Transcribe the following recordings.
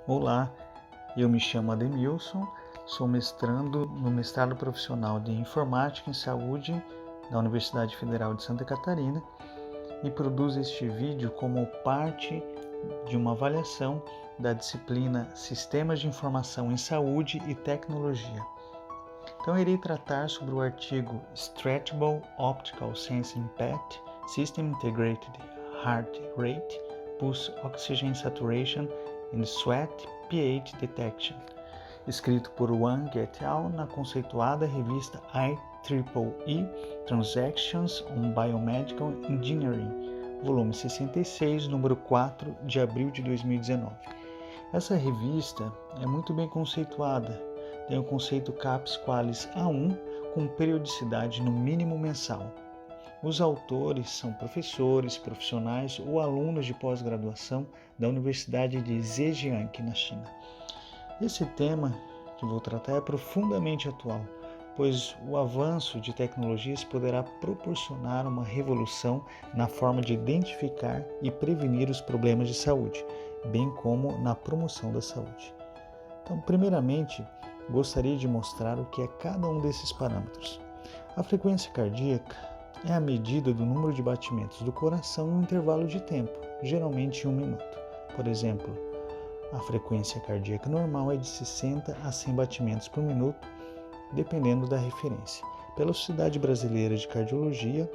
Olá, eu me chamo Ademilson, sou mestrando no mestrado profissional de Informática em Saúde da Universidade Federal de Santa Catarina e produzo este vídeo como parte de uma avaliação da disciplina Sistemas de Informação em Saúde e Tecnologia. Então, irei tratar sobre o artigo Stretchable Optical Sensing PET System Integrated Heart Rate, Pulse Oxygen Saturation and Sweat pH Detection, escrito por Wang et al. Na conceituada revista IEEE Transactions on Biomedical Engineering, volume 66, número 4, de abril de 2019. Essa revista é muito bem conceituada, tem o conceito CAPS Qualis A1 com periodicidade no mínimo mensal. Os autores são professores, profissionais ou alunos de pós-graduação da Universidade de Zhejiang, na China. Esse tema que vou tratar é profundamente atual, pois o avanço de tecnologias poderá proporcionar uma revolução na forma de identificar e prevenir os problemas de saúde, bem como na promoção da saúde. Então, primeiramente, gostaria de mostrar o que é cada um desses parâmetros. A frequência cardíaca é a medida do número de batimentos do coração em um intervalo de tempo, geralmente em 1 minuto. Por exemplo, a frequência cardíaca normal é de 60 a 100 batimentos por minuto, dependendo da referência. Pela Sociedade Brasileira de Cardiologia,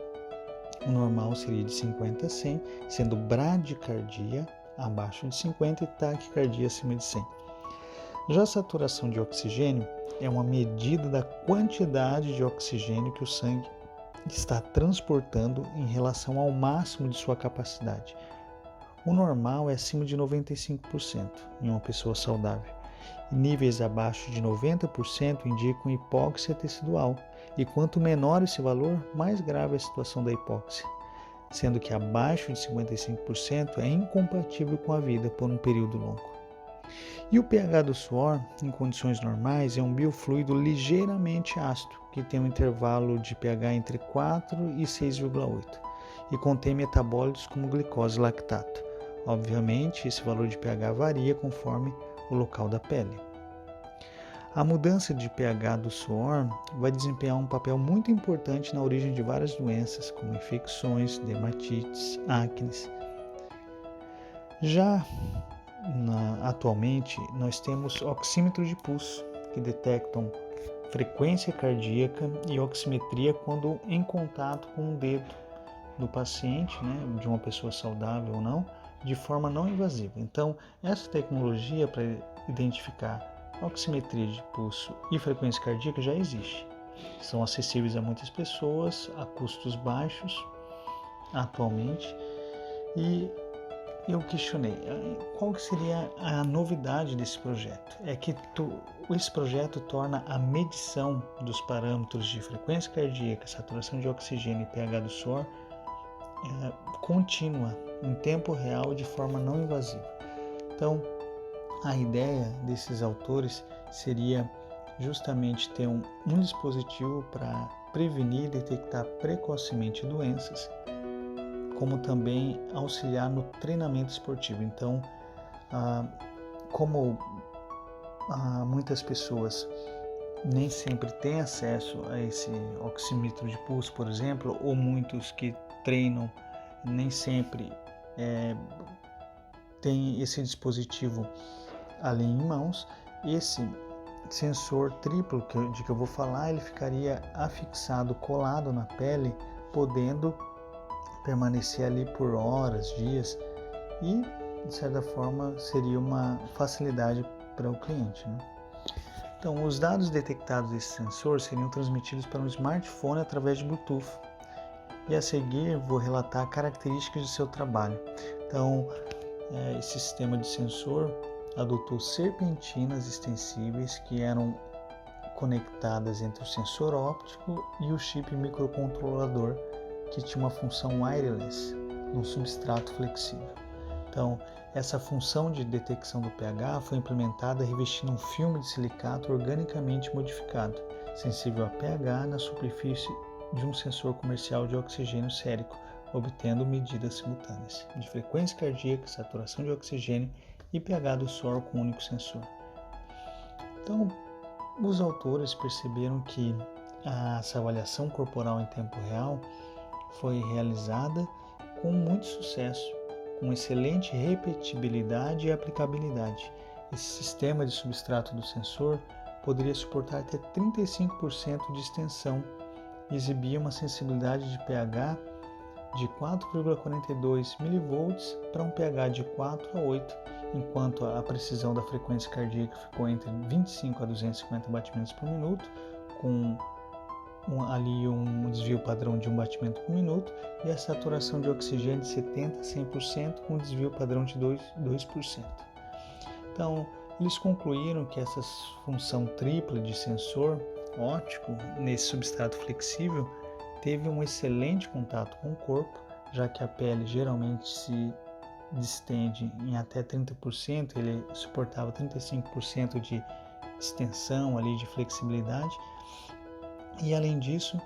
o normal seria de 50 a 100, sendo bradicardia abaixo de 50 e taquicardia acima de 100. Já a saturação de oxigênio é uma medida da quantidade de oxigênio que o sangue está transportando em relação ao máximo de sua capacidade. O normal é acima de 95% em uma pessoa saudável. Níveis abaixo de 90% indicam hipóxia tecidual, e quanto menor esse valor, mais grave é a situação da hipóxia, sendo que abaixo de 55% é incompatível com a vida por um período longo. E o pH do suor, em condições normais, é um biofluido ligeiramente ácido, que tem um intervalo de pH entre 4 e 6,8 e contém metabólitos como glicose e lactato. Obviamente, esse valor de pH varia conforme o local da pele. A mudança de pH do suor vai desempenhar um papel muito importante na origem de várias doenças, como infecções, dermatites, acnes. Já atualmente, nós temos oxímetros de pulso, que detectam frequência cardíaca e oximetria quando em contato com o dedo do paciente, de uma pessoa saudável ou não, de forma não invasiva. Então, essa tecnologia para identificar oximetria de pulso e frequência cardíaca já existe. São acessíveis a muitas pessoas, a custos baixos, atualmente, e eu questionei qual que seria a novidade desse projeto. É que esse projeto torna a medição dos parâmetros de frequência cardíaca, saturação de oxigênio e pH do suor contínua, em tempo real, de forma não invasiva. Então, a ideia desses autores seria justamente ter um dispositivo para prevenir e detectar precocemente doenças, como também auxiliar no treinamento esportivo. Então, como muitas pessoas nem sempre têm acesso a esse oxímetro de pulso, por exemplo, ou muitos que treinam nem sempre têm esse dispositivo ali em mãos, esse sensor triplo de que eu vou falar, ele ficaria afixado, colado na pele, podendo permanecer ali por horas, dias, e de certa forma seria uma facilidade para o cliente. Então, os dados detectados desse sensor seriam transmitidos para um smartphone através de Bluetooth. E a seguir vou relatar características do seu trabalho. Então, esse sistema de sensor adotou serpentinas extensíveis que eram conectadas entre o sensor óptico e o chip microcontrolador, que tinha uma função wireless, num substrato flexível. Então, essa função de detecção do pH foi implementada revestindo um filme de silicato organicamente modificado, sensível a pH na superfície de um sensor comercial de oxigênio sérico, obtendo medidas simultâneas de frequência cardíaca, saturação de oxigênio e pH do suor com um único sensor. Então, os autores perceberam que essa avaliação corporal em tempo real foi realizada com muito sucesso, com excelente repetibilidade e aplicabilidade. Esse sistema de substrato do sensor poderia suportar até 35% de extensão e exibia uma sensibilidade de pH de 4,42 mV para um pH de 4 a 8, enquanto a precisão da frequência cardíaca ficou entre 25 a 250 batimentos por minuto, com ali um desvio padrão de 1 batimento por minuto, e a saturação de oxigênio de 70 a 100% com desvio padrão de 2%. Então, eles concluíram que essa função tripla de sensor óptico nesse substrato flexível teve um excelente contato com o corpo, já que a pele geralmente se distende em até 30%, ele suportava 35% de extensão ali, de flexibilidade, e além disso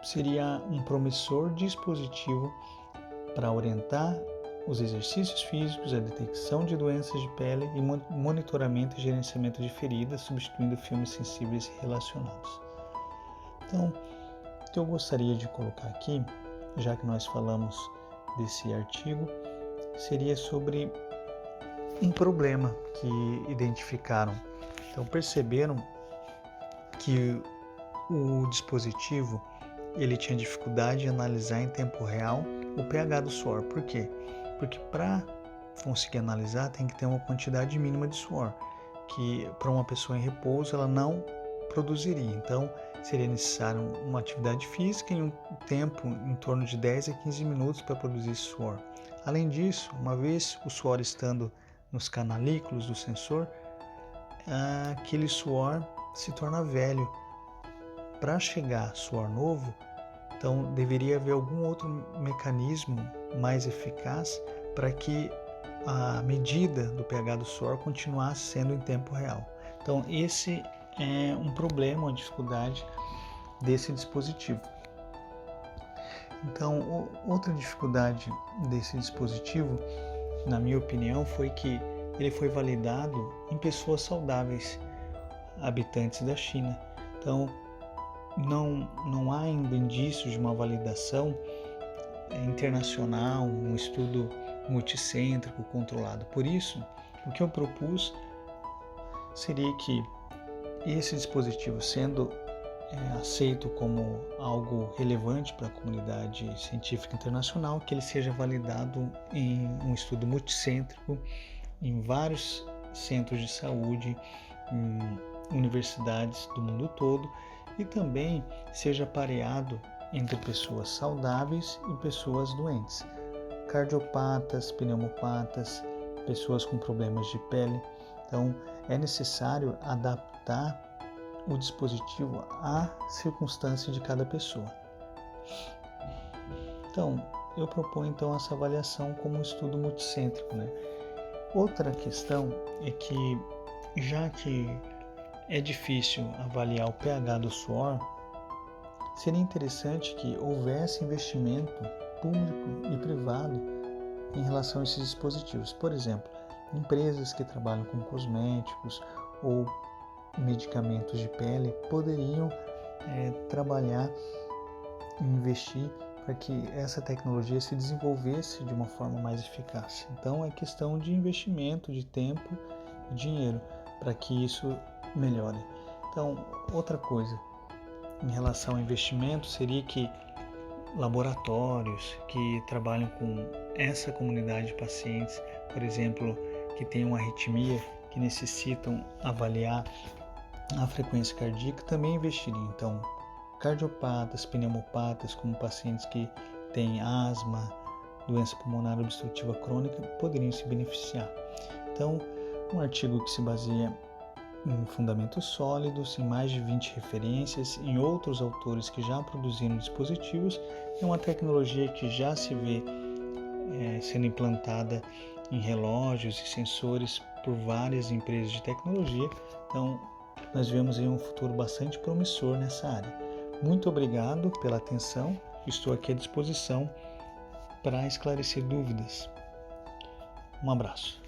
seria um promissor dispositivo para orientar os exercícios físicos, a detecção de doenças de pele e monitoramento e gerenciamento de feridas, substituindo filmes sensíveis relacionados. Então, o que eu gostaria de colocar aqui, já que nós falamos desse artigo, seria sobre um problema que identificaram. Então, perceberam que o dispositivo ele tinha dificuldade em analisar em tempo real o pH do suor. Por quê? Porque para conseguir analisar tem que ter uma quantidade mínima de suor, que para uma pessoa em repouso ela não produziria. Então, seria necessário uma atividade física em um tempo em torno de 10 a 15 minutos para produzir suor. Além disso, uma vez o suor estando nos canalículos do sensor, aquele suor se torna velho. Para chegar suor novo, então deveria haver algum outro mecanismo mais eficaz para que a medida do pH do suor continuasse sendo em tempo real. Então esse é um problema, uma dificuldade desse dispositivo. Então outra dificuldade desse dispositivo, na minha opinião, foi que ele foi validado em pessoas saudáveis, habitantes da China. Então não há ainda indícios de uma validação internacional, um estudo multicêntrico controlado. Por isso, o que eu propus seria que esse dispositivo, sendo aceito como algo relevante para a comunidade científica internacional, que ele seja validado em um estudo multicêntrico em vários centros de saúde, em universidades do mundo todo, e também seja pareado entre pessoas saudáveis e pessoas doentes, cardiopatas, pneumopatas, pessoas com problemas de pele. Então, é necessário adaptar o dispositivo à circunstância de cada pessoa. Então, eu proponho essa avaliação como um estudo multicêntrico, né? Outra questão é que, já que é difícil avaliar o pH do suor, seria interessante que houvesse investimento público e privado em relação a esses dispositivos. Por exemplo, empresas que trabalham com cosméticos ou medicamentos de pele poderiam trabalhar e investir para que essa tecnologia se desenvolvesse de uma forma mais eficaz. Então é questão de investimento, de tempo e dinheiro para que isso melhore. Então, outra coisa em relação ao investimento seria que laboratórios que trabalham com essa comunidade de pacientes, por exemplo, que têm uma arritmia, que necessitam avaliar a frequência cardíaca, também investiriam. Então, cardiopatas, pneumopatas, como pacientes que têm asma, doença pulmonar obstrutiva crônica, poderiam se beneficiar. Então, um artigo que se baseia em fundamentos sólidos, em mais de 20 referências, em outros autores que já produziram dispositivos, é uma tecnologia que já se vê sendo implantada em relógios e sensores por várias empresas de tecnologia. Então, nós vemos aí um futuro bastante promissor nessa área. Muito obrigado pela atenção, estou aqui à disposição para esclarecer dúvidas. Um abraço.